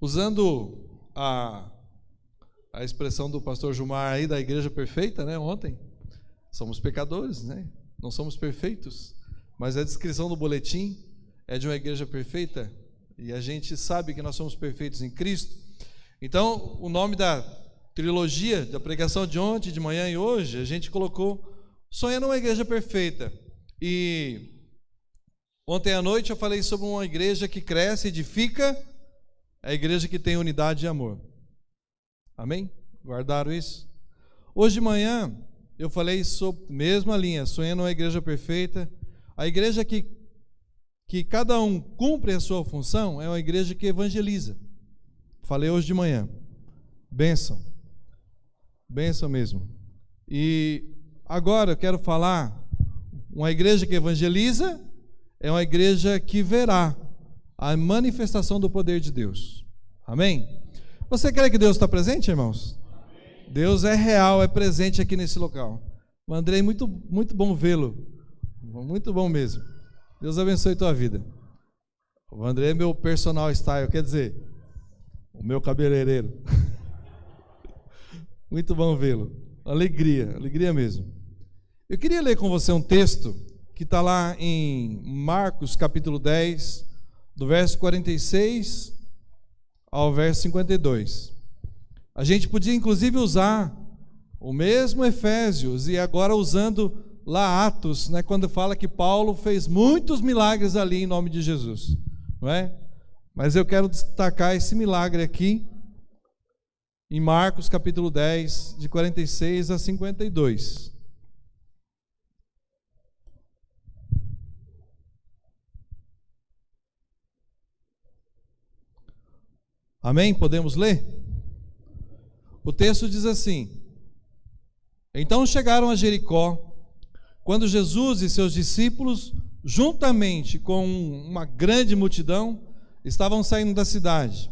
Usando a expressão do pastor Gilmar aí da igreja perfeita, né, ontem, somos pecadores, né? Não somos perfeitos, mas a descrição do boletim é de uma igreja perfeita e a gente sabe que nós somos perfeitos em Cristo. Então, o nome da trilogia da pregação de ontem, de manhã e hoje, a gente colocou Sonhando uma Igreja Perfeita. E ontem à noite eu falei sobre uma igreja que cresce, edifica, a igreja que tem unidade e amor. Amém? Guardaram isso? Hoje de manhã eu falei sobre a mesma linha, Sonhando uma Igreja Perfeita. A igreja que cada um cumpre a sua função é uma igreja que evangeliza. Falei hoje de manhã. Bênção. Bênção mesmo. E agora eu quero falar, uma igreja que evangeliza é uma igreja que verá a manifestação do poder de Deus. Amém? Você crê que Deus está presente, irmãos? Amém. Deus é real, é presente aqui nesse local. O Andrei, muito bom vê-lo. Muito bom mesmo. Deus abençoe tua vida. O André é meu personal style, quer dizer, o meu cabeleireiro. Muito bom vê-lo. Alegria mesmo. Eu queria ler com você um texto que está lá em Marcos capítulo 10, do verso 46 ao verso 52. A gente podia inclusive usar o mesmo Efésios e agora usando lá Atos, né, quando fala que Paulo fez muitos milagres ali em nome de Jesus, não é? Mas eu quero destacar esse milagre aqui em Marcos capítulo 10, de 46 a 52. Amém? Podemos ler? O texto diz assim: Então chegaram a Jericó, quando Jesus e seus discípulos, juntamente com uma grande multidão, estavam saindo da cidade.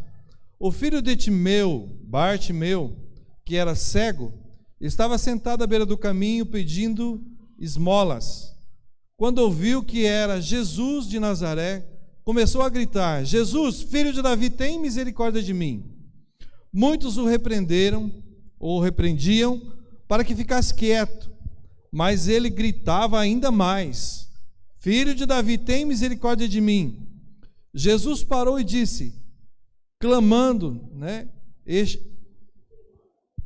O filho de Timeu, Bartimeu, que era cego, estava sentado à beira do caminho pedindo esmolas. Quando ouviu que era Jesus de Nazaré, começou a gritar: Jesus, filho de Davi, tem misericórdia de mim. Muitos o repreendiam para que ficasse quieto, mas ele gritava ainda mais: Filho de Davi, tem misericórdia de mim. Jesus parou e disse, clamando, né?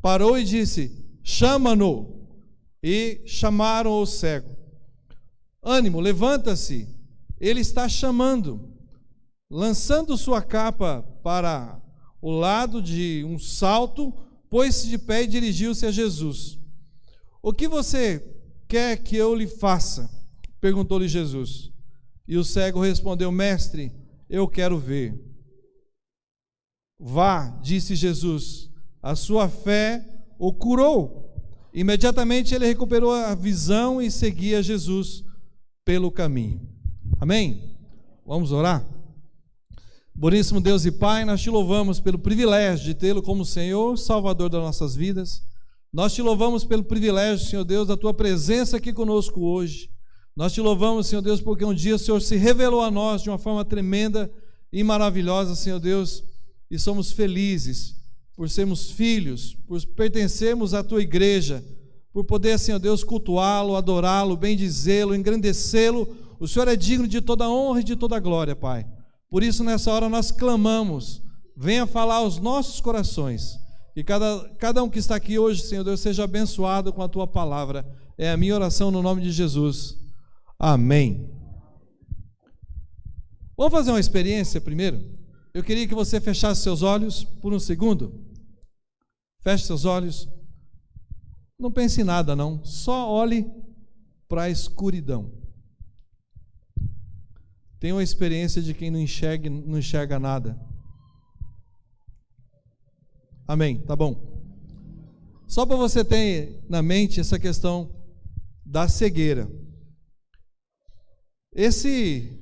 Parou e disse: chama-no. E chamaram o cego. Ânimo, levanta-se, ele está chamando. Lançando sua capa para o lado de um salto, pôs-se de pé e dirigiu-se a Jesus. O que você quer que eu lhe faça? Perguntou-lhe Jesus. E o cego respondeu: Mestre, eu quero ver. Vá, disse Jesus, a sua fé o curou. Imediatamente ele recuperou a visão e seguia Jesus pelo caminho. Amém? Vamos orar? Boníssimo Deus e Pai, nós te louvamos pelo privilégio de tê-lo como Senhor, Salvador das nossas vidas. Nós te louvamos pelo privilégio, Senhor Deus, da tua presença aqui conosco hoje. Nós te louvamos, Senhor Deus, porque um dia o Senhor se revelou a nós de uma forma tremenda e maravilhosa, Senhor Deus, e somos felizes por sermos filhos, por pertencermos à tua igreja, por poder, Senhor Deus, cultuá-lo, adorá-lo, bendizê-lo, engrandecê-lo. O Senhor é digno de toda honra e de toda glória, Pai. Por isso, nessa hora, nós clamamos, venha falar aos nossos corações, que cada um que está aqui hoje, Senhor Deus, seja abençoado com a tua palavra. É a minha oração no nome de Jesus. Amém. Vamos fazer uma experiência primeiro? Eu queria que você fechasse seus olhos por um segundo. Feche seus olhos. Não pense em nada, não. Só olhe para a escuridão. Tenha uma experiência de quem não enxerga nada. Amém, tá bom. Só para você ter na mente essa questão da cegueira. Esse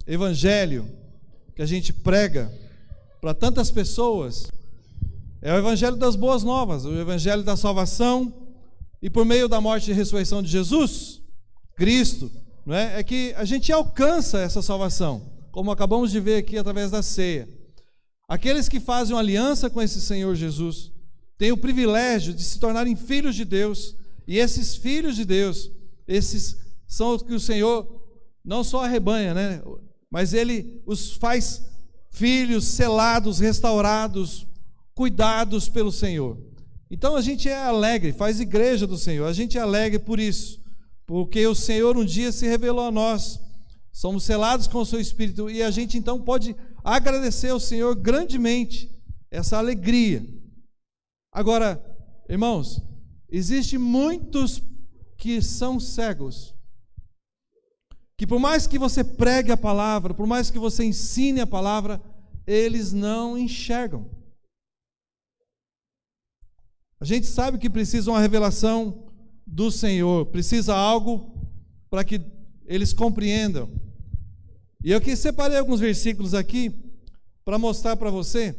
evangelho que a gente prega para tantas pessoas é o evangelho das boas novas, o evangelho da salvação, e por meio da morte e ressurreição de Jesus Cristo, não é? É que a gente alcança essa salvação, como acabamos de ver aqui através da ceia. Aqueles que fazem uma aliança com esse Senhor Jesus têm o privilégio de se tornarem filhos de Deus, e esses filhos de Deus, esses são os que o Senhor não só arrebanha, né? Mas Ele os faz filhos selados, restaurados, cuidados pelo Senhor. Então a gente é alegre, faz igreja do Senhor, a gente é alegre por isso, porque o Senhor um dia se revelou a nós, somos selados com o seu Espírito, e a gente então pode agradecer ao Senhor grandemente essa alegria. Agora, irmãos, existem muitos que são cegos, que por mais que você pregue a palavra, por mais que você ensine a palavra, eles não enxergam. A gente sabe que precisa uma revelação do Senhor, precisa algo para que eles compreendam. E eu que separei alguns versículos aqui para mostrar para você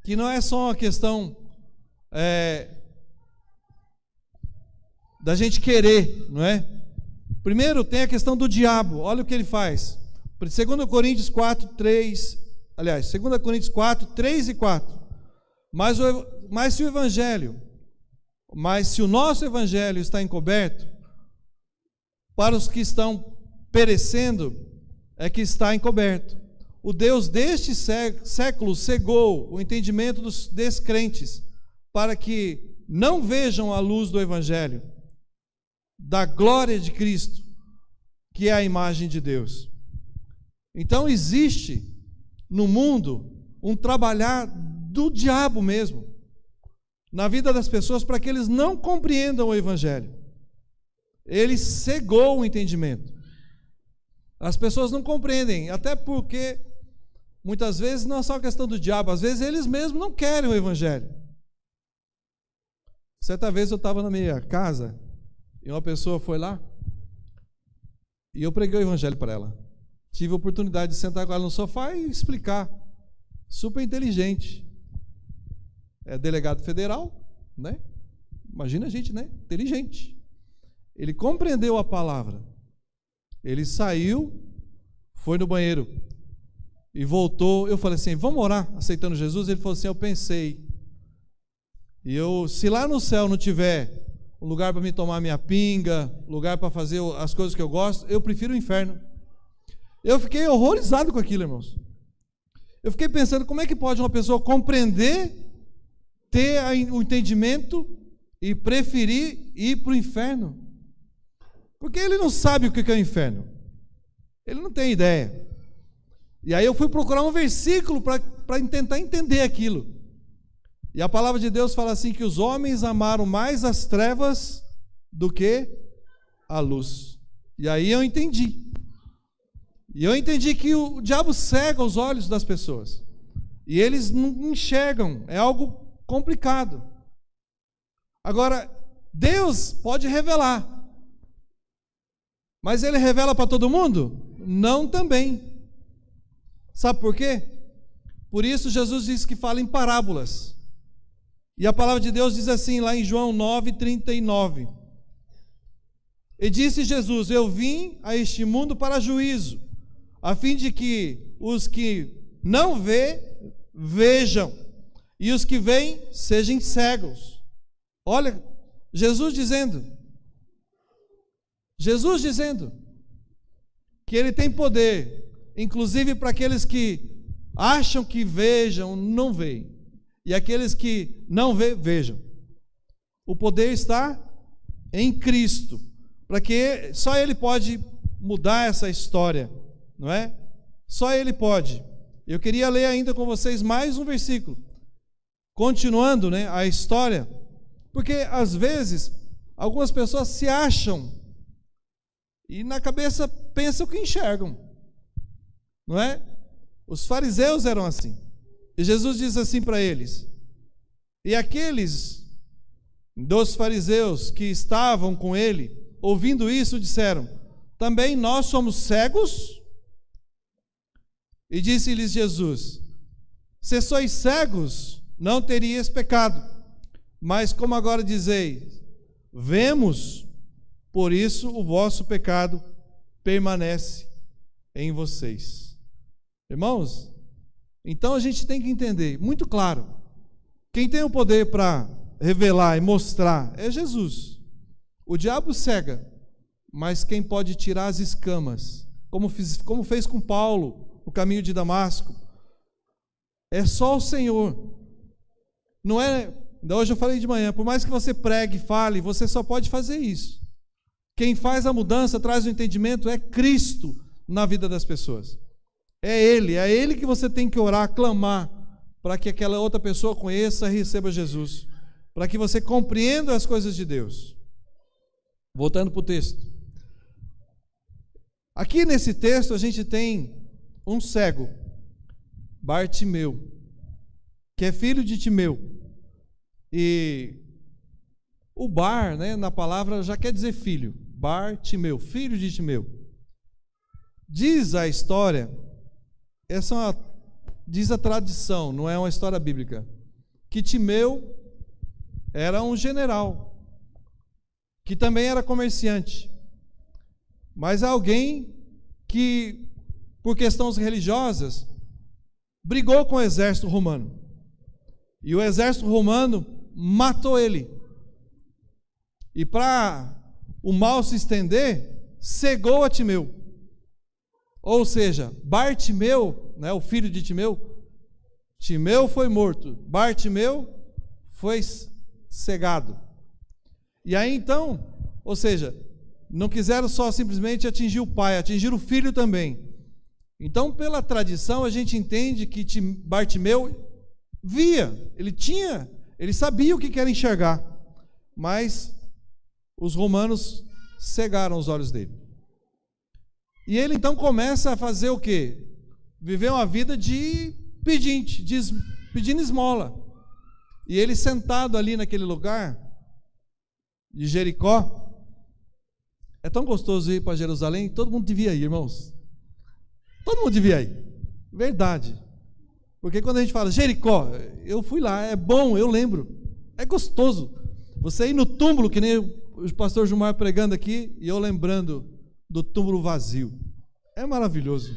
que não é só uma questão da gente querer, não é? Primeiro tem a questão do diabo, olha o que ele faz. 2 Coríntios 4, 3, aliás, 2 Coríntios 4, 3 e 4. Mas se o nosso evangelho está encoberto, para os que estão perecendo, é que está encoberto. O Deus deste século cegou o entendimento dos descrentes, para que não vejam a luz do evangelho, da glória de Cristo, que é a imagem de Deus. Então existe no mundo um trabalhar do diabo mesmo, na vida das pessoas, para que eles não compreendam o evangelho. Ele cegou o entendimento. As pessoas não compreendem, até porque muitas vezes não é só questão do diabo, às vezes eles mesmos não querem o evangelho. Certa vez eu estava na minha casa e uma pessoa foi lá e eu preguei o evangelho para ela. Tive a oportunidade de sentar com ela no sofá e explicar. Super inteligente. É delegado federal, né? Imagina a gente, né? Inteligente. Ele compreendeu a palavra. Ele saiu, foi no banheiro e voltou. Eu falei assim: vamos orar, aceitando Jesus? Ele falou assim: eu pensei. E se lá no céu não tiver um lugar para me tomar minha pinga, lugar para fazer as coisas que eu gosto, eu prefiro o inferno. Eu fiquei horrorizado com aquilo, irmãos. Eu fiquei pensando, como é que pode uma pessoa compreender, ter o entendimento e preferir ir para o inferno? Porque ele não sabe o que é o inferno. Ele não tem ideia. E aí eu fui procurar um versículo para tentar entender aquilo. E a palavra de Deus fala assim, que os homens amaram mais as trevas do que a luz. E aí eu entendi. E eu entendi que o diabo cega os olhos das pessoas. E eles não enxergam. É algo complicado. Agora, Deus pode revelar. Mas Ele revela para todo mundo? Não também. Sabe por quê? Por isso Jesus diz que fala em parábolas. E a palavra de Deus diz assim, lá em João 9:39. E disse Jesus: eu vim a este mundo para juízo, a fim de que os que não vejam, e os que veem sejam cegos. Olha, Jesus dizendo que Ele tem poder, inclusive para aqueles que acham que vejam, não veem. E aqueles que não vejam. O poder está em Cristo, para que só Ele pode mudar essa história, não é? Só Ele pode. Eu queria ler ainda com vocês mais um versículo, continuando, né, a história, porque às vezes algumas pessoas se acham e na cabeça pensam que enxergam, não é? Os fariseus eram assim. E Jesus diz assim para eles: e aqueles dos fariseus que estavam com ele, ouvindo isso, disseram: também nós somos cegos? E disse-lhes Jesus: se sois cegos, não terias pecado. Mas como agora dizeis, vemos, por isso o vosso pecado permanece em vocês. Irmãos, Então a gente tem que entender, muito claro, quem tem o poder para revelar e mostrar é Jesus. O diabo cega, mas quem pode tirar as escamas, como fez com Paulo, o caminho de Damasco, é só o Senhor. Não é, hoje eu falei de manhã, por mais que você pregue, fale, você só pode fazer isso. Quem faz a mudança, traz o entendimento, é Cristo na vida das pessoas. É Ele que você tem que orar, clamar, para que aquela outra pessoa conheça e receba Jesus, para que você compreenda as coisas de Deus. Voltando para o texto. Aqui nesse texto a gente tem um cego, Bartimeu, que é filho de Timeu. E o Bar, né, na palavra já quer dizer filho. Bartimeu, filho de Timeu. Diz a história, diz a tradição, não é uma história bíblica, que Timeu era um general, que também era comerciante, mas alguém que, por questões religiosas, brigou com o exército romano. E o exército romano matou ele. E para o mal se estender, cegou a Timeu. Ou seja, Bartimeu, né, o filho de Timeu, Timeu foi morto, Bartimeu foi cegado. E aí então, ou seja, não quiseram só simplesmente atingir o pai, atingiram o filho também. Então, pela tradição, a gente entende que Bartimeu via, ele sabia o que era enxergar, mas os romanos cegaram os olhos dele. E ele então começa a fazer o quê? Viver uma vida de pedinte, pedindo esmola. E ele sentado ali naquele lugar de Jericó, é tão gostoso ir para Jerusalém, todo mundo devia ir, irmãos. Todo mundo devia ir. Verdade. Porque quando a gente fala Jericó, eu fui lá, é bom, eu lembro. É gostoso. Você ir no túmulo, que nem o pastor Gilmar pregando aqui, e eu lembrando do túmulo vazio. É maravilhoso.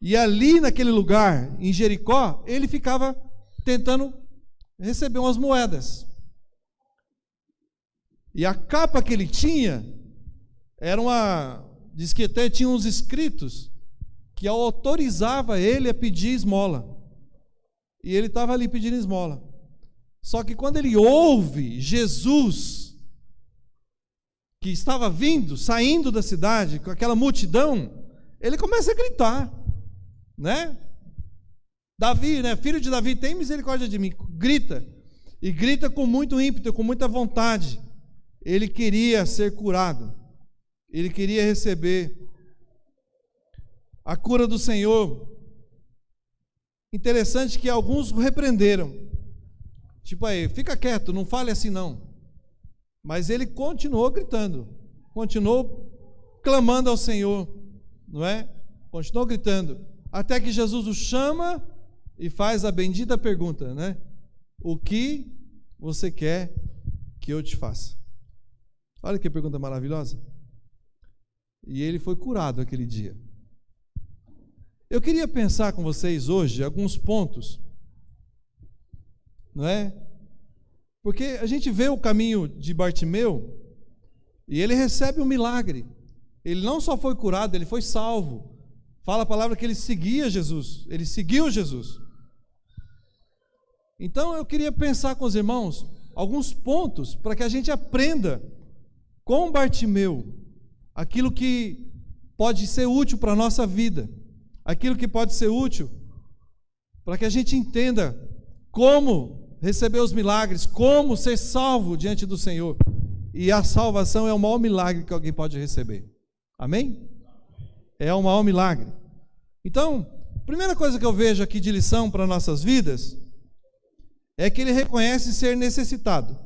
E ali naquele lugar, em Jericó, ele ficava tentando receber umas moedas. E a capa que ele tinha diz que até tinha uns escritos que autorizava ele a pedir esmola. E ele estava ali pedindo esmola. Só que quando ele ouve Jesus, que estava vindo, saindo da cidade, com aquela multidão, ele começa a gritar, né? Davi, né? Filho de Davi, tem misericórdia de mim. Grita. E grita com muito ímpeto, com muita vontade. Ele queria ser curado. Ele queria receber a cura do Senhor. Interessante que alguns o repreenderam. Tipo aí, fica quieto, não fale assim não. Mas ele continuou gritando, continuou clamando ao Senhor, não é? Continuou gritando, até que Jesus o chama e faz a bendita pergunta, né? O que você quer que eu te faça? Olha que pergunta maravilhosa. E ele foi curado aquele dia. Eu queria pensar com vocês hoje alguns pontos, não é? Porque a gente vê o caminho de Bartimeu e ele recebe um milagre. Ele não só foi curado, ele foi salvo. Fala a palavra que ele seguia Jesus, ele seguiu Jesus. Então eu queria pensar com os irmãos alguns pontos para que a gente aprenda com Bartimeu aquilo que pode ser útil para a nossa vida, aquilo que pode ser útil para que a gente entenda como receber os milagres, como ser salvo diante do Senhor. E a salvação é o maior milagre que alguém pode receber. Amém? É o maior milagre. Então, a primeira coisa que eu vejo aqui de lição para nossas vidas é que ele reconhece ser necessitado.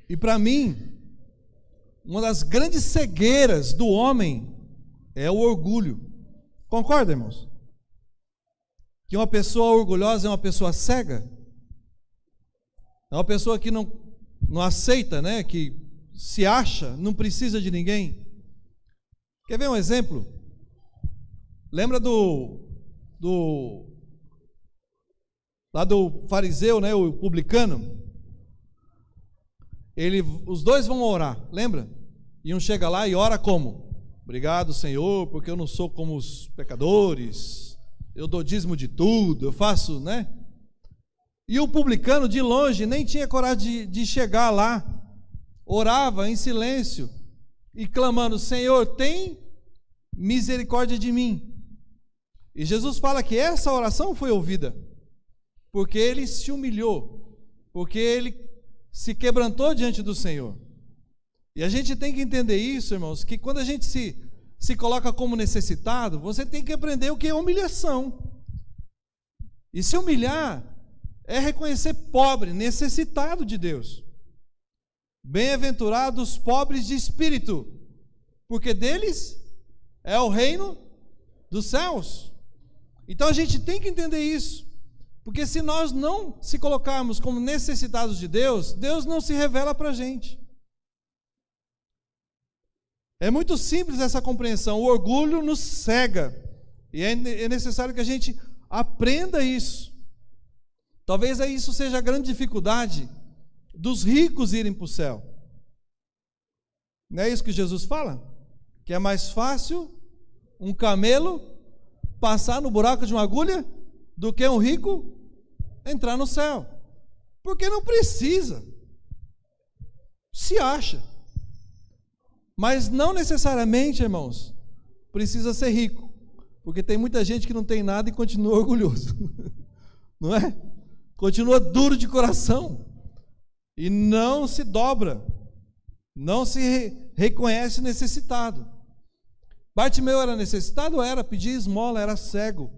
E para mim, uma das grandes cegueiras do homem é o orgulho. Concorda, irmãos? Que uma pessoa orgulhosa é uma pessoa cega? É uma pessoa que não aceita, né? Que se acha, não precisa de ninguém. Quer ver um exemplo? Lembra lá do fariseu, né, o publicano? Os dois vão orar, lembra? E um chega lá e ora como? Obrigado, Senhor, porque eu não sou como os pecadores, eu dou dízimo de tudo, eu faço, né? E o publicano, de longe, nem tinha coragem de chegar lá, orava em silêncio e clamando: Senhor, tem misericórdia de mim. E Jesus fala que essa oração foi ouvida, porque ele se humilhou, porque ele se quebrantou diante do Senhor. E a gente tem que entender isso, irmãos, que quando a gente se coloca como necessitado, você tem que aprender o que é humilhação. E se humilhar é reconhecer pobre, necessitado de Deus. Bem-aventurados os pobres de espírito, porque deles é o reino dos céus. Então a gente tem que entender isso, porque se nós não se colocarmos como necessitados de Deus, Deus não se revela para a gente. É muito simples essa compreensão. O orgulho nos cega, e é necessário que a gente aprenda isso. Talvez isso seja a grande dificuldade dos ricos irem para o céu. Não é isso que Jesus fala? Que é mais fácil um camelo passar no buraco de uma agulha do que um rico entrar no céu. Porque não precisa. Se acha. Mas não necessariamente, irmãos, precisa ser rico. Porque tem muita gente que não tem nada e continua orgulhoso. Não é? Continua duro de coração. E não se dobra. Não se reconhece necessitado. Bartimeu era necessitado? Era, pedia esmola, era cego.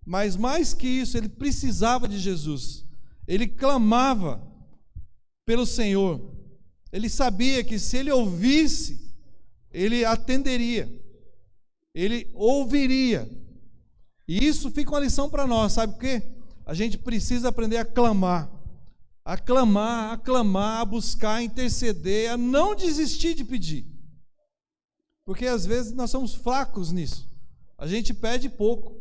Mas mais que isso, ele precisava de Jesus. Ele clamava pelo Senhor. Ele sabia que se ele ouvisse, ele atenderia. Ele ouviria. E isso fica uma lição para nós, sabe por quê? A gente precisa aprender a clamar. A clamar, a clamar, a buscar, a interceder, a não desistir de pedir. Porque às vezes nós somos fracos nisso. A gente pede pouco.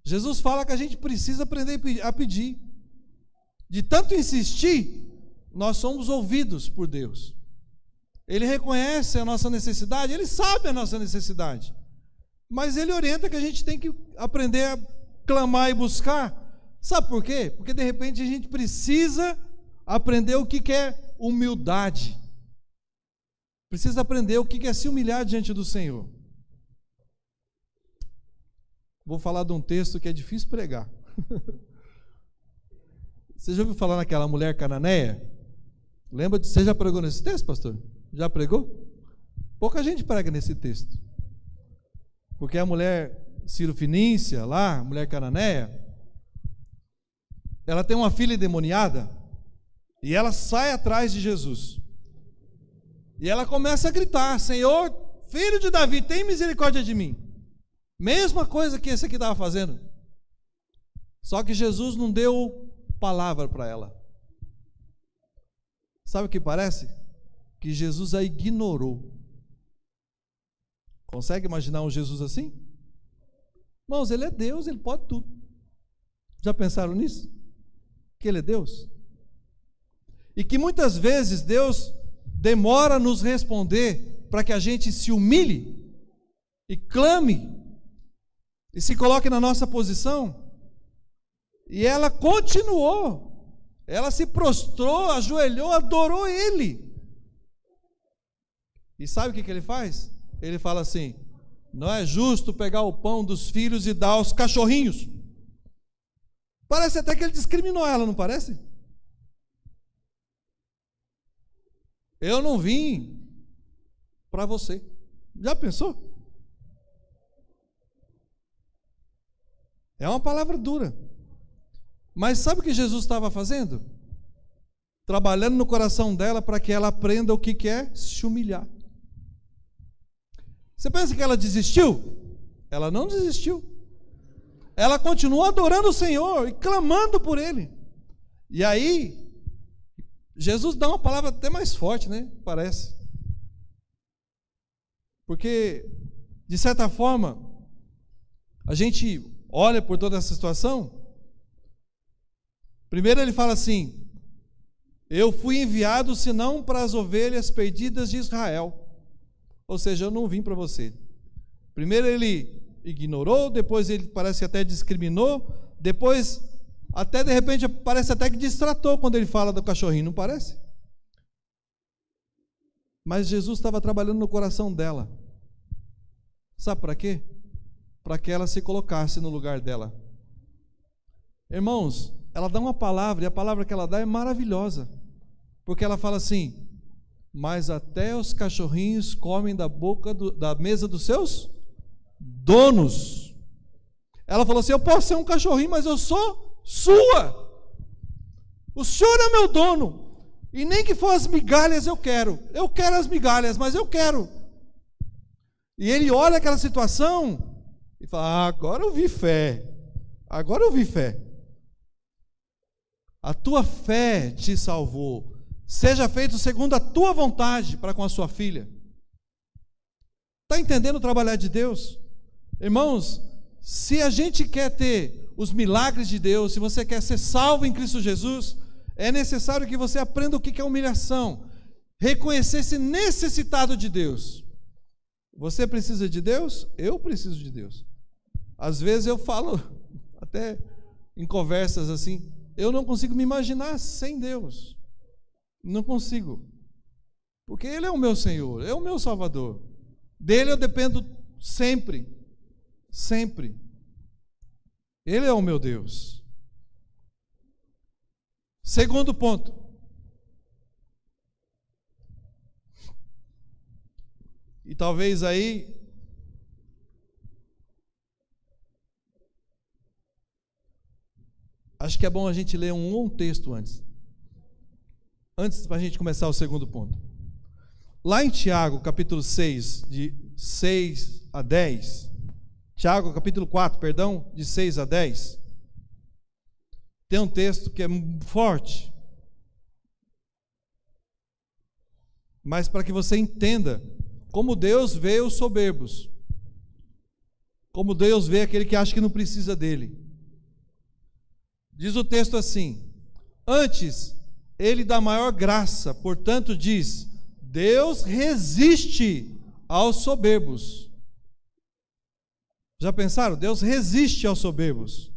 Jesus fala que a gente precisa aprender a pedir. De tanto insistir, nós somos ouvidos por Deus. Ele reconhece a nossa necessidade, Ele sabe a nossa necessidade. Mas Ele orienta que a gente tem que aprender a clamar e buscar. Sabe por quê? Porque de repente a gente precisa aprender o que é humildade. Precisa aprender o que é se humilhar diante do Senhor. Vou falar de um texto que é difícil pregar. Você já ouviu falar naquela mulher cananeia? Lembra? Você já pregou nesse texto, pastor? Já pregou? Pouca gente prega nesse texto. Porque a mulher Ciro-Fenícia, lá, a mulher cananeia, ela tem uma filha endemoniada e ela sai atrás de Jesus. E ela começa a gritar: Senhor, filho de Davi, tem misericórdia de mim. Mesma coisa que esse aqui estava fazendo. Só que Jesus não deu palavra para ela. Sabe o que parece? Que Jesus a ignorou. Consegue imaginar um Jesus assim? Irmãos, Ele é Deus, Ele pode tudo. Já pensaram nisso? Que Ele é Deus? E que muitas vezes Deus demora a nos responder para que a gente se humilhe e clame e se coloque na nossa posição. E ela continuou. Ela se prostrou, ajoelhou, adorou Ele. E sabe o que Ele faz? Ele fala assim: não é justo pegar o pão dos filhos e dar aos cachorrinhos. Parece até que Ele discriminou ela, não parece? Eu não vim para você. Já pensou? É uma palavra dura. Mas sabe o que Jesus estava fazendo? Trabalhando no coração dela para que ela aprenda o que é se humilhar. Você pensa que ela desistiu? Ela não desistiu. Ela continuou adorando o Senhor e clamando por Ele. E aí, Jesus dá uma palavra até mais forte, né? Parece. Porque, de certa forma, a gente olha por toda essa situação. Primeiro ele fala assim: eu fui enviado senão para as ovelhas perdidas de Israel. Ou seja, eu não vim para você. Primeiro ele ignorou, depois ele parece que até discriminou, depois até de repente parece até que distratou quando ele fala do cachorrinho, não parece? Mas Jesus estava trabalhando no coração dela. Sabe para quê? Para que ela se colocasse no lugar dela. Irmãos, ela dá uma palavra, e a palavra que ela dá é maravilhosa. Porque ela fala assim: mas até os cachorrinhos comem da boca da mesa dos seus donos. Ela falou assim: eu posso ser um cachorrinho, mas eu sou sua. O Senhor é meu dono. E nem que for as migalhas eu quero. Eu quero as migalhas, mas eu quero. E ele olha aquela situação e fala: ah, agora eu vi fé. Agora eu vi fé. A tua fé te salvou. Seja feito segundo a tua vontade para com a sua filha. Está entendendo o trabalhar de Deus? Irmãos, se a gente quer ter os milagres de Deus, se você quer ser salvo em Cristo Jesus, é necessário que você aprenda o que é humilhação. Reconhecer-se necessitado de Deus. Você precisa de Deus? Eu preciso de Deus. Às vezes eu falo, até em conversas assim, eu não consigo me imaginar sem Deus. Não consigo. Porque Ele é o meu Senhor, é o meu Salvador. Dele eu dependo sempre. Sempre. Ele é o meu Deus. Segundo ponto. E talvez aí acho que é bom a gente ler um texto antes para a gente começar o segundo ponto. Lá em Tiago, capítulo 6, de 6 a 10, Tiago, capítulo 4, perdão, de 6 a 10, tem um texto que é forte, mas para que você entenda como Deus vê os soberbos, como Deus vê aquele que acha que não precisa dele. Diz o texto assim: antes Ele dá maior graça, portanto diz, Deus resiste aos soberbos. Já pensaram? Deus resiste aos soberbos.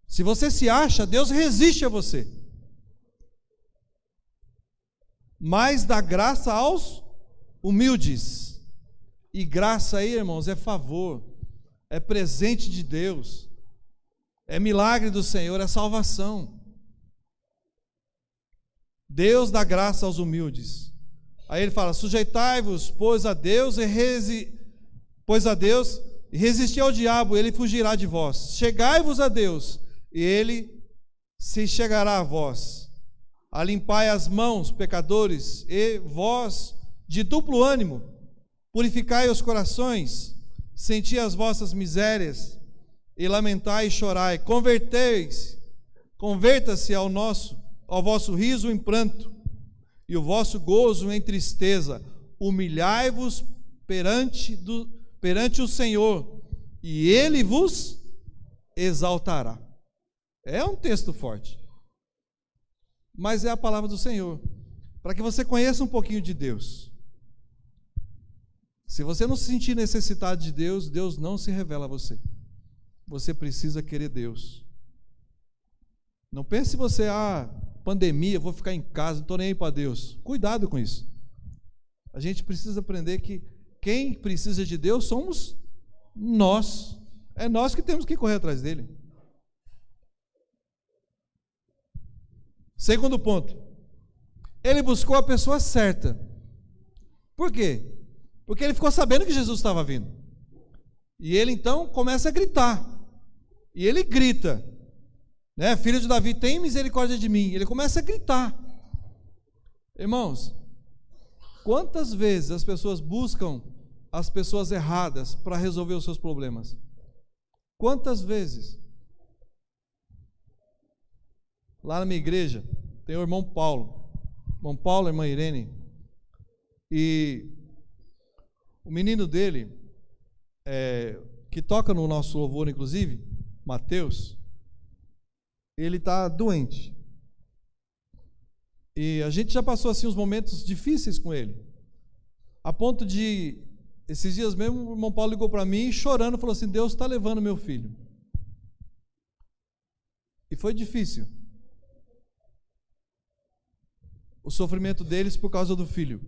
Se você se acha, Deus resiste a você. Mas dá graça aos humildes. E graça aí, irmãos, é favor, é presente de Deus, é milagre do Senhor, é salvação. Deus dá graça aos humildes. Aí ele fala: sujeitai-vos, pois a Deus e resisti ao diabo, ele fugirá de vós. Chegai-vos a Deus, e ele se chegará a vós. Alimpai as mãos, pecadores, e vós de duplo ânimo, purificai os corações, senti as vossas misérias, e lamentai e chorai. Converta-se ao vosso riso em pranto, e o vosso gozo em tristeza. Humilhai-vos perante o Senhor, e Ele vos exaltará. É um texto forte, mas é a palavra do Senhor, para que você conheça um pouquinho de Deus. Se você não se sentir necessitado de Deus, Deus não se revela a você. Você precisa querer Deus. Não pense você: pandemia, vou ficar em casa, não estou nem aí para Deus. Cuidado com isso. A gente precisa aprender que quem precisa de Deus somos nós. É nós que temos que correr atrás dele. Segundo ponto. Ele buscou a pessoa certa. Por quê? Porque ele ficou sabendo que Jesus estava vindo. E ele então começa a gritar. E ele grita, né? Filho de Davi, tem misericórdia de mim. Ele começa a gritar. Irmãos, quantas vezes as pessoas buscam as pessoas erradas para resolver os seus problemas? Quantas vezes? Lá na minha igreja tem o irmão Paulo, irmã Irene, e o menino dele, que toca no nosso louvor, inclusive, Mateus, ele está doente. E a gente já passou assim uns momentos difíceis com ele, a ponto de, esses dias mesmo, o irmão Paulo ligou para mim chorando, falou assim: Deus está levando meu filho. E foi difícil o sofrimento deles por causa do filho.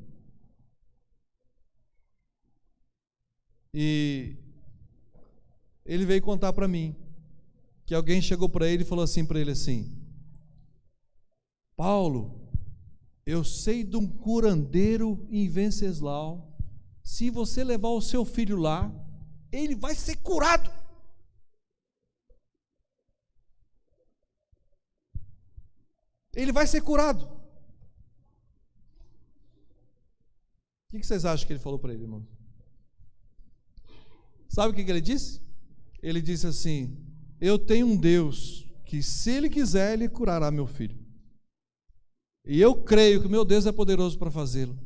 E ele veio contar para mim que alguém chegou para ele e falou assim para ele assim: Paulo, eu sei de um curandeiro em Venceslau, se você levar o seu filho lá, ele vai ser curado. Ele vai ser curado. O que vocês acham que ele falou para ele, irmão? Sabe o que ele disse? Ele disse assim: eu tenho um Deus que, se Ele quiser, Ele curará meu filho. E eu creio que meu Deus é poderoso para fazê-lo.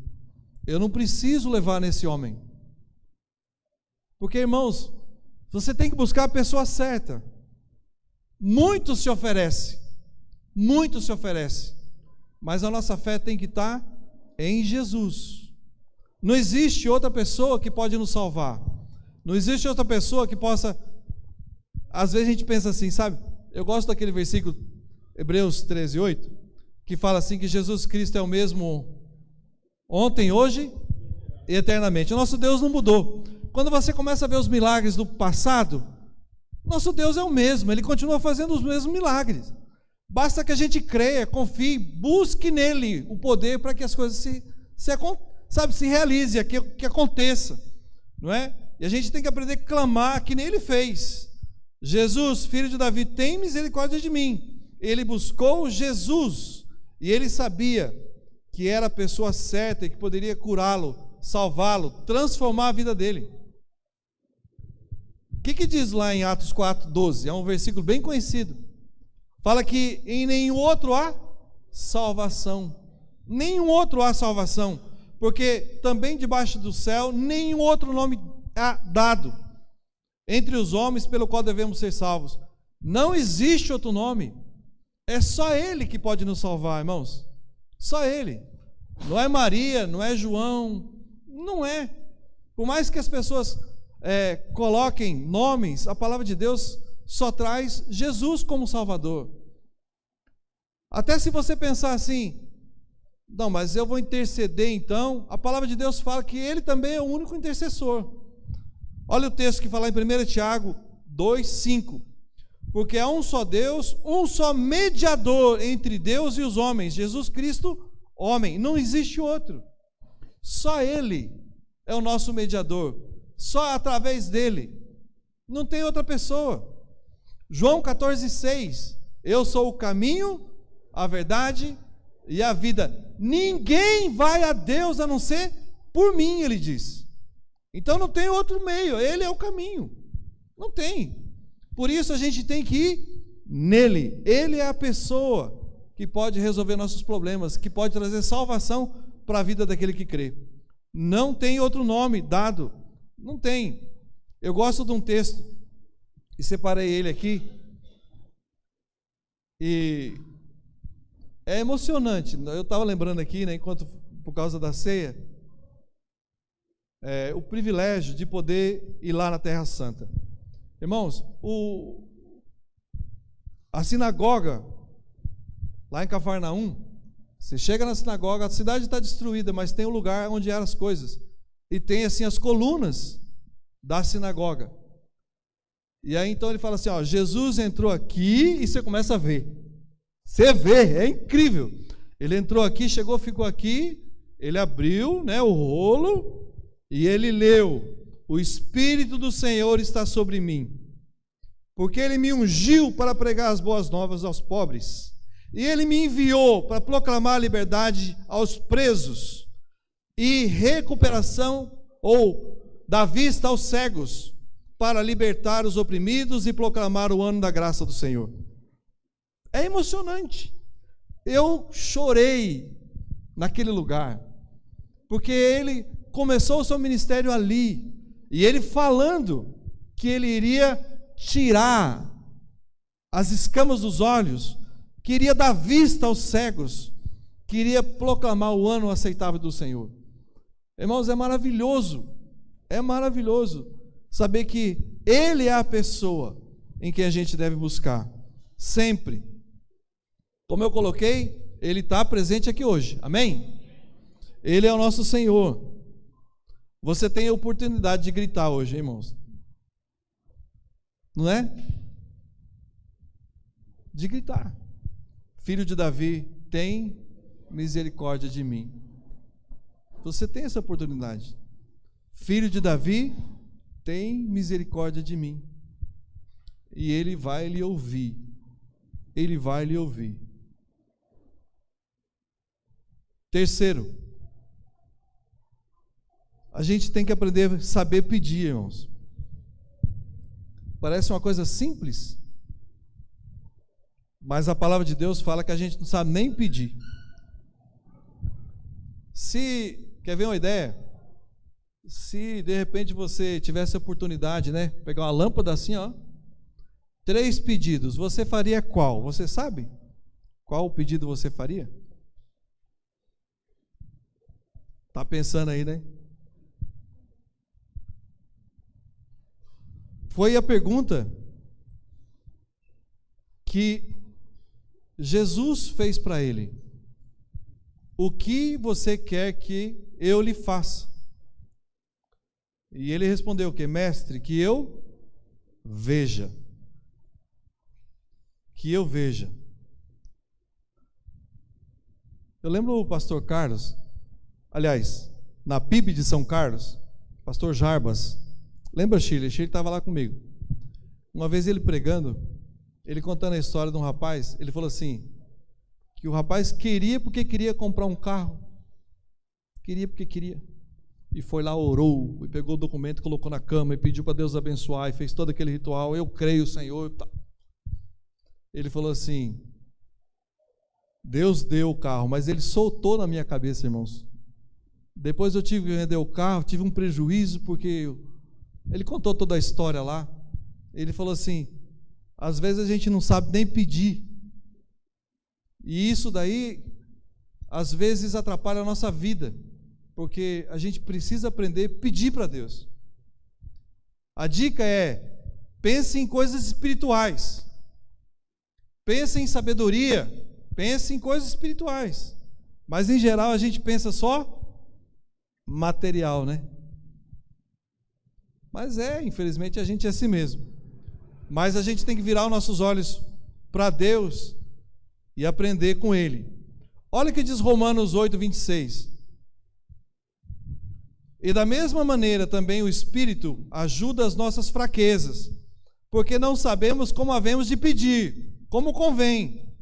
Eu não preciso levar nesse homem. Porque, irmãos, você tem que buscar a pessoa certa. Muito se oferece, mas a nossa fé tem que estar em Jesus. Não existe outra pessoa que pode nos salvar. Não existe outra pessoa que possa... Às vezes a gente pensa assim, sabe? Eu gosto daquele versículo, Hebreus 13:8, que fala assim, que Jesus Cristo é o mesmo ontem, hoje e eternamente. O nosso Deus não mudou. Quando você começa a ver os milagres do passado, nosso Deus é o mesmo, Ele continua fazendo os mesmos milagres. Basta que a gente creia, confie, busque nele o poder para que as coisas se realize, que aconteça, não é? E a gente tem que aprender a clamar que nem Ele fez. Jesus, filho de Davi, tem misericórdia de mim. Ele buscou Jesus e ele sabia que era a pessoa certa e que poderia curá-lo, salvá-lo, transformar a vida dele. O que diz lá em Atos 4:12? É um versículo bem conhecido. Fala que em nenhum outro há salvação. Nenhum outro há salvação. Porque também debaixo do céu nenhum outro nome há dado entre os homens pelo qual devemos ser salvos. Não existe outro nome. É só Ele que pode nos salvar, irmãos. Só Ele. Não é Maria, não é João. Não é. Por mais que as pessoas coloquem nomes, a palavra de Deus só traz Jesus como Salvador. Até se você pensar assim, não, mas eu vou interceder então, a palavra de Deus fala que Ele também é o único intercessor. Olha o texto que fala em 1 Tiago 2:5. Porque há um só Deus, um só mediador entre Deus e os homens, Jesus Cristo, homem. Não existe outro. Só Ele é o nosso mediador. Só através dele. Não tem outra pessoa. João 14:6. Eu sou o caminho, a verdade e a vida. Ninguém vai a Deus a não ser por mim, ele diz. Então não tem outro meio. Ele é o caminho. Não tem. Por isso a gente tem que ir nele. Ele é a pessoa que pode resolver nossos problemas, que pode trazer salvação para a vida daquele que crê. Não tem outro nome dado. Não tem. Eu gosto de um texto, e separei ele aqui, e é emocionante. Eu estava lembrando aqui, né, por causa da ceia, o privilégio de poder ir lá na Terra Santa. Irmãos, a sinagoga, lá em Cafarnaum, você chega na sinagoga, a cidade está destruída, mas tem um lugar onde eram as coisas. E tem assim as colunas da sinagoga. E aí então ele fala assim, ó, Jesus entrou aqui, e você começa a ver. Você vê, é incrível. Ele entrou aqui, chegou, ficou aqui, ele abriu, né, o rolo, e ele leu: o Espírito do Senhor está sobre mim, porque Ele me ungiu para pregar as boas novas aos pobres, e Ele me enviou para proclamar a liberdade aos presos, e recuperação ou da vista aos cegos, para libertar os oprimidos e proclamar o ano da graça do Senhor. É emocionante. Eu chorei naquele lugar, porque Ele começou o seu ministério ali, e ele falando que ele iria tirar as escamas dos olhos, queria dar vista aos cegos, queria proclamar o ano aceitável do Senhor. Irmãos, é maravilhoso saber que Ele é a pessoa em que a gente deve buscar, sempre. Como eu coloquei, Ele está presente aqui hoje, amém? Ele é o nosso Senhor. Você tem a oportunidade de gritar hoje, irmãos, não é? De gritar: Filho de Davi, tem misericórdia de mim. Você tem essa oportunidade. Filho de Davi, tem misericórdia de mim. E Ele vai lhe ouvir. Ele vai lhe ouvir. Terceiro, a gente tem que aprender a saber pedir, irmãos. Parece uma coisa simples, mas a palavra de Deus fala que a gente não sabe nem pedir. Quer ver uma ideia? Se de repente você tivesse a oportunidade, né, pegar uma lâmpada assim, ó, 3 pedidos, você faria qual? Você sabe qual pedido você faria? Tá pensando aí, né? Foi a pergunta que Jesus fez para ele: o que você quer que eu lhe faça? E ele respondeu o quê? Mestre, que eu veja. Que eu veja. Eu lembro o pastor Carlos, aliás, na PIB de São Carlos, pastor Jarbas. Lembra Chile? Chile estava lá comigo. Uma vez ele pregando, ele contando a história de um rapaz, ele falou assim, que o rapaz queria porque queria comprar um carro. Queria porque queria. E foi lá, orou, e pegou o documento, colocou na cama, e pediu para Deus abençoar, e fez todo aquele ritual. Eu creio, Senhor. Ele falou assim, Deus deu o carro, mas ele soltou na minha cabeça, irmãos. Depois eu tive que vender o carro, tive um prejuízo, porque ele contou toda a história lá. Ele falou assim, às vezes a gente não sabe nem pedir. E isso daí, às vezes, atrapalha a nossa vida, porque a gente precisa aprender a pedir para Deus. A dica é, pense em coisas espirituais. Pense em sabedoria, pense em coisas espirituais. Mas, em geral, a gente pensa só material, né? Mas infelizmente, a gente é assim mesmo. Mas a gente tem que virar os nossos olhos para Deus e aprender com Ele. Olha o que diz Romanos 8, 26. E da mesma maneira também o Espírito ajuda as nossas fraquezas, porque não sabemos como havemos de pedir, como convém.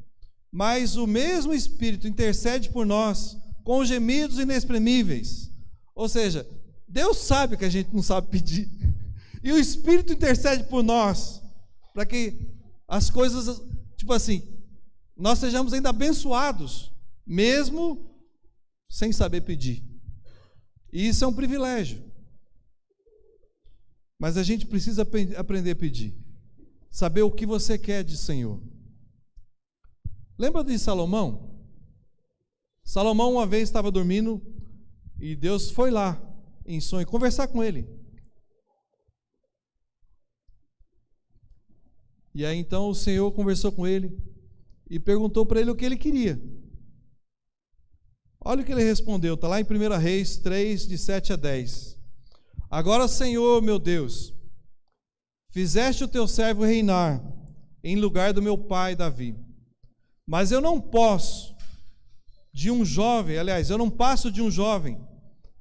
Mas o mesmo Espírito intercede por nós com gemidos inexprimíveis. Ou seja, Deus sabe que a gente não sabe pedir. E o Espírito intercede por nós, para que as coisas, tipo assim, nós sejamos ainda abençoados, mesmo sem saber pedir. E isso é um privilégio. Mas a gente precisa aprender a pedir. Saber o que você quer de Senhor. Lembra de Salomão? Salomão uma vez estava dormindo e Deus foi lá em sonho conversar com ele. E aí então o Senhor conversou com ele e perguntou para ele o que ele queria. Olha o que ele respondeu, está lá em 1 Reis 3, de 7 a 10. Agora, Senhor, meu Deus, fizeste o teu servo reinar em lugar do meu pai Davi. Mas eu não posso de um jovem, aliás, eu não passo de um jovem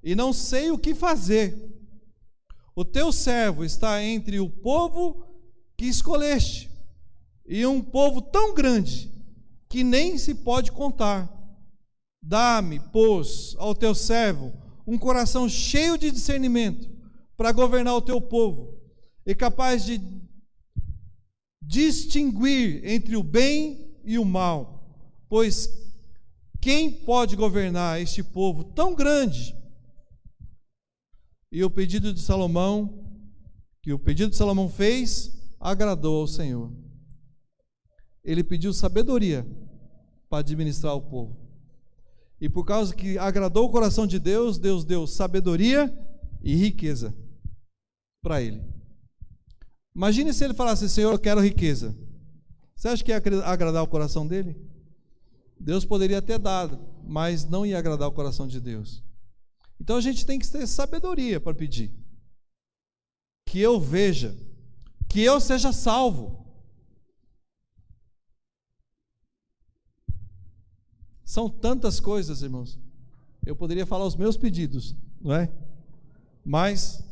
e não sei o que fazer. O teu servo está entre o povo que escolheste, e um povo tão grande que nem se pode contar. Dá-me, pois, ao teu servo um coração cheio de discernimento para governar o teu povo e capaz de distinguir entre o bem e o mal, pois quem pode governar este povo tão grande? E o pedido de Salomão, que o pedido de Salomão fez, agradou ao Senhor. Ele pediu sabedoria para administrar o povo. E por causa que agradou o coração de Deus, Deus deu sabedoria e riqueza para ele. Imagine se ele falasse: Senhor, eu quero riqueza. Você acha que ia agradar o coração dele? Deus poderia ter dado, mas não ia agradar o coração de Deus. Então a gente tem que ter sabedoria para pedir. Que eu veja, que eu seja salvo. São tantas coisas, irmãos. Eu poderia falar os meus pedidos, não é? Mas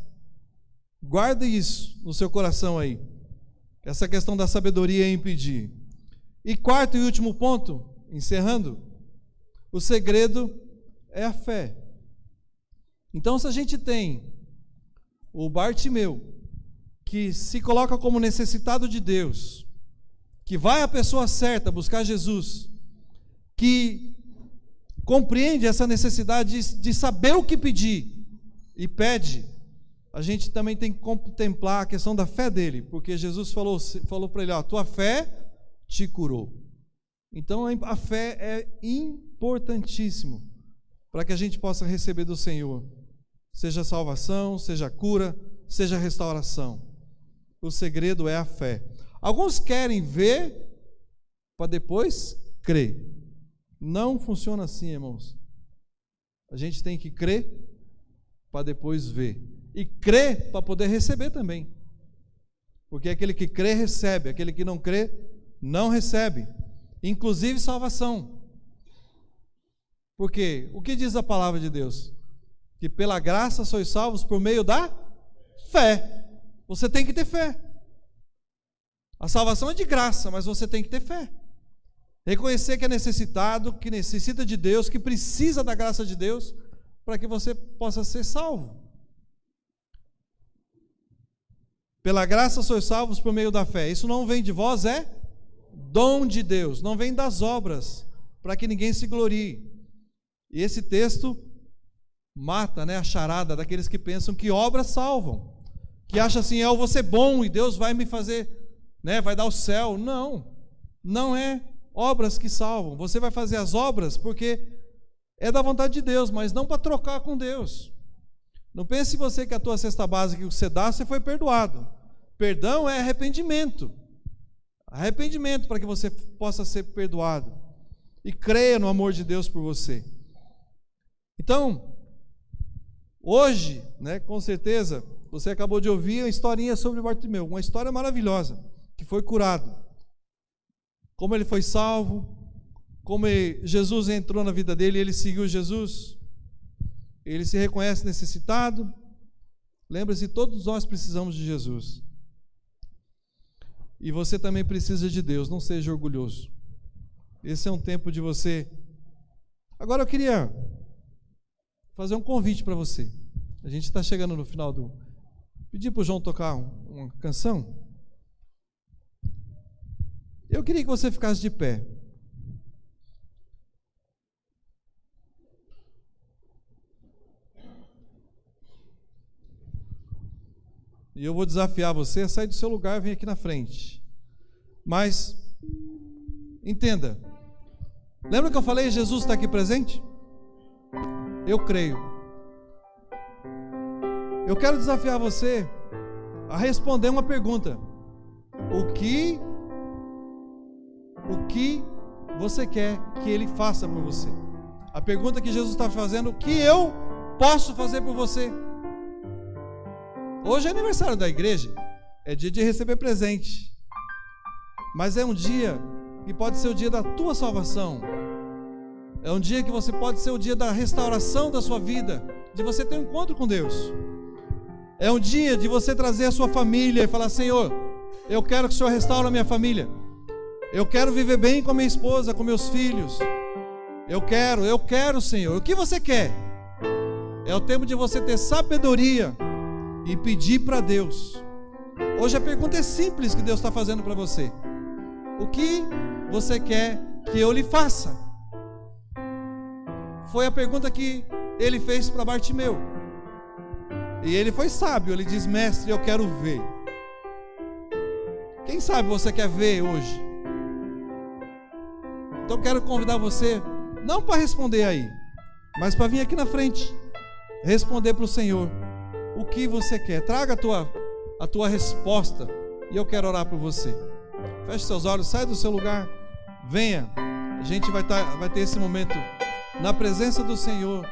guarde isso no seu coração aí. Essa questão da sabedoria em pedir. E quarto e último ponto, encerrando, o segredo é a fé. Então, se a gente tem o Bartimeu, que se coloca como necessitado de Deus, que vai à pessoa certa buscar Jesus, que compreende essa necessidade de saber o que pedir e pede, a gente também tem que contemplar a questão da fé dele, porque Jesus falou para ele: ó, tua fé te curou. Então a fé é importantíssimo para que a gente possa receber do Senhor, seja salvação, seja cura, seja restauração. O segredo é a fé. Alguns querem ver para depois crer. Não funciona assim, irmãos. A gente tem que crer para depois ver. E crer para poder receber também. Porque aquele que crê, recebe. Aquele que não crê, não recebe. Inclusive salvação. Porque o que diz a palavra de Deus? Que pela graça sois salvos por meio da fé. Você tem que ter fé. A salvação é de graça, mas você tem que ter fé. Reconhecer que é necessitado, que necessita de Deus, que precisa da graça de Deus, para que você possa ser salvo. Pela graça sois salvos por meio da fé. Isso não vem de vós, é dom de Deus, não vem das obras, para que ninguém se glorie. E esse texto mata, a charada daqueles que pensam que obras salvam, que acham assim: eu vou ser bom e Deus vai me fazer, vai dar o céu. Não, não é obras que salvam. Você vai fazer as obras porque é da vontade de Deus, mas não para trocar com Deus. Não pense você que a tua cesta básica que você dá, você foi perdoado. Perdão é arrependimento. Arrependimento para que você possa ser perdoado. E creia no amor de Deus por você. Então, hoje, com certeza, você acabou de ouvir a historinha sobre Bartimeu. Uma história maravilhosa, que foi curado. Como ele foi salvo, como Jesus entrou na vida dele, ele seguiu Jesus, ele se reconhece necessitado. Lembre-se, todos nós precisamos de Jesus. E você também precisa de Deus, não seja orgulhoso. Esse é um tempo de você. Agora eu queria fazer um convite para você. A gente está chegando no final do... Pedir para o João tocar uma canção. Eu queria que você ficasse de pé. E eu vou desafiar você a sair do seu lugar e vir aqui na frente. Mas, entenda. Lembra que eu falei, Jesus está aqui presente? Eu creio. Eu quero desafiar você a responder uma pergunta. O que você quer que Ele faça por você? A pergunta que Jesus está fazendo: o que eu posso fazer por você? Hoje é aniversário da igreja, é dia de receber presente, mas é um dia que pode ser o dia da tua salvação, é um dia que você pode ser o dia da restauração da sua vida, de você ter um encontro com Deus, é um dia de você trazer a sua família e falar: Senhor, eu quero que o Senhor restaure a minha família, eu quero viver bem com a minha esposa, com meus filhos, eu quero, Senhor. O que você quer? É o tempo de você ter sabedoria e pedir para Deus. Hoje a pergunta é simples que Deus está fazendo para você: o que você quer que eu lhe faça? Foi a pergunta que ele fez para Bartimeu. E ele foi sábio, ele diz: mestre, eu quero ver. Quem sabe você quer ver hoje? Então eu quero convidar você, não para responder aí, mas para vir aqui na frente, responder para o Senhor o que você quer. Traga a tua resposta e eu quero orar por você. Feche seus olhos, sai do seu lugar, venha. A gente vai ter esse momento na presença do Senhor.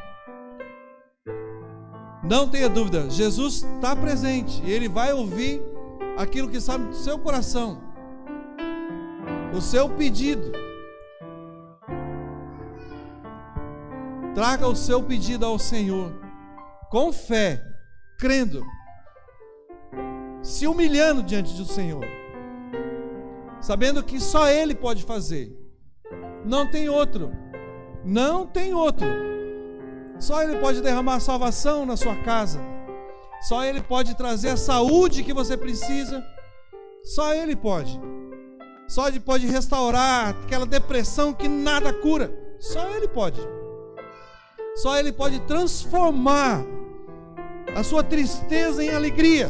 Não tenha dúvida, Jesus está presente e Ele vai ouvir aquilo que está no seu coração, o seu pedido. Traga o seu pedido ao Senhor, com fé, crendo, se humilhando diante do Senhor, sabendo que só Ele pode fazer, não tem outro, só Ele pode derramar salvação na sua casa, só Ele pode trazer a saúde que você precisa, só Ele pode restaurar aquela depressão que nada cura, só Ele pode transformar a sua tristeza em alegria,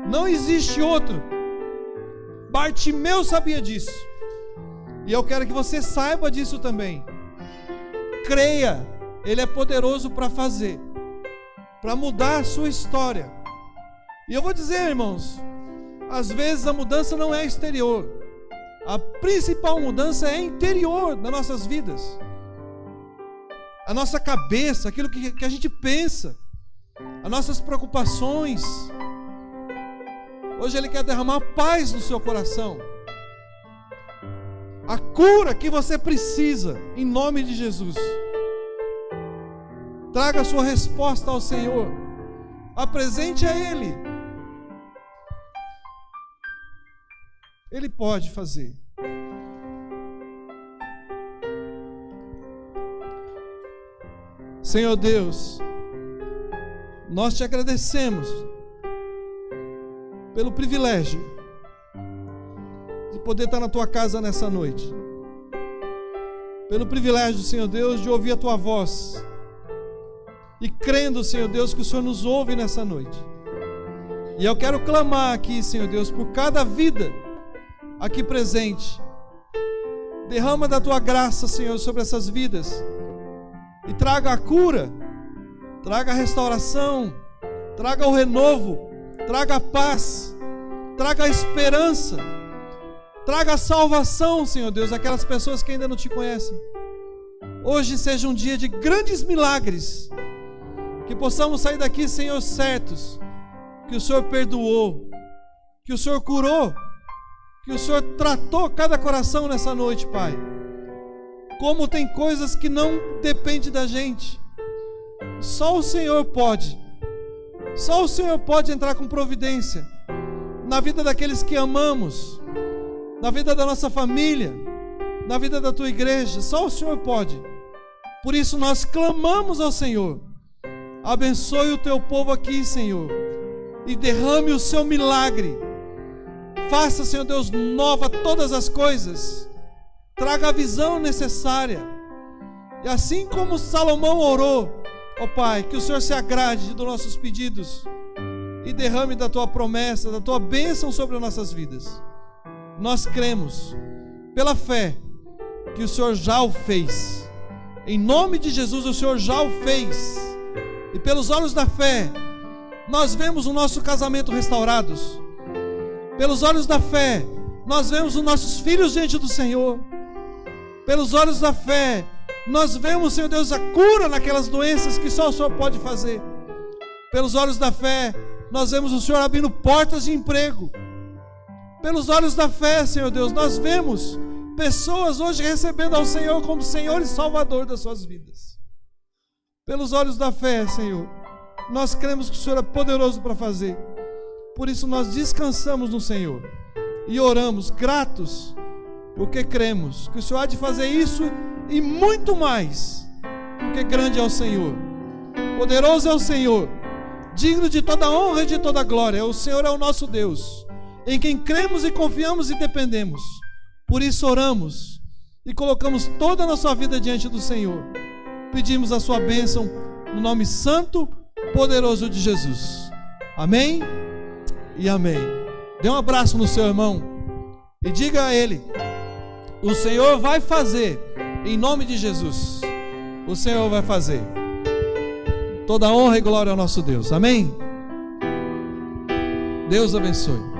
não existe outro. Bartimeu sabia disso, e eu quero que você saiba disso também. Creia, Ele é poderoso para fazer, para mudar a sua história. E eu vou dizer, irmãos, às vezes a mudança não é exterior, a principal mudança é interior das nossas vidas. A nossa cabeça, aquilo que a gente pensa, as nossas preocupações. Hoje Ele quer derramar paz no seu coração, a cura que você precisa, em nome de Jesus. Traga a sua resposta ao Senhor, apresente a Ele. Ele pode fazer. Senhor Deus, nós te agradecemos pelo privilégio de poder estar na tua casa nessa noite, pelo privilégio, Senhor Deus, de ouvir a tua voz e crendo, Senhor Deus, que o Senhor nos ouve nessa noite. E eu quero clamar aqui, Senhor Deus, por cada vida aqui presente. Derrama da tua graça, Senhor, sobre essas vidas e traga a cura, traga a restauração, traga o renovo, traga a paz, traga a esperança, traga a salvação, Senhor Deus, aquelas pessoas que ainda não te conhecem. Hoje seja um dia de grandes milagres, que possamos sair daqui, Senhor, certos que o Senhor perdoou, que o Senhor curou, que o Senhor tratou cada coração nessa noite, Pai. Como tem coisas que não dependem da gente, só o Senhor pode entrar com providência na vida daqueles que amamos, na vida da nossa família, na vida da tua igreja, só o Senhor pode. Por isso nós clamamos ao Senhor, abençoe o teu povo aqui, Senhor, e derrame o seu milagre, faça, Senhor Deus, nova todas as coisas, traga a visão necessária, e assim como Salomão orou, ó Pai, que o Senhor se agrade dos nossos pedidos e derrame da tua promessa, da tua bênção sobre as nossas vidas. Nós cremos, pela fé, que o Senhor já o fez. Em nome de Jesus, o Senhor já o fez. E pelos olhos da fé, nós vemos o nosso casamento restaurados. Pelos olhos da fé, nós vemos os nossos filhos diante do Senhor. Pelos olhos da fé, nós vemos, Senhor Deus, a cura naquelas doenças que só o Senhor pode fazer. Pelos olhos da fé, nós vemos o Senhor abrindo portas de emprego. Pelos olhos da fé, Senhor Deus, nós vemos pessoas hoje recebendo ao Senhor como Senhor e Salvador das suas vidas. Pelos olhos da fé, Senhor, nós cremos que o Senhor é poderoso para fazer. Por isso nós descansamos no Senhor e oramos gratos, porque cremos que o Senhor há de fazer isso e muito mais, porque grande é o Senhor, poderoso é o Senhor, digno de toda honra e de toda glória. O Senhor é o nosso Deus, em quem cremos e confiamos e dependemos. Por isso oramos e colocamos toda a nossa vida diante do Senhor. Pedimos a sua bênção no nome santo poderoso de Jesus. Amém e amém. Dê um abraço no seu irmão e diga a ele: o Senhor vai fazer, em nome de Jesus. O Senhor vai fazer. Toda honra e glória ao nosso Deus. Amém? Deus abençoe.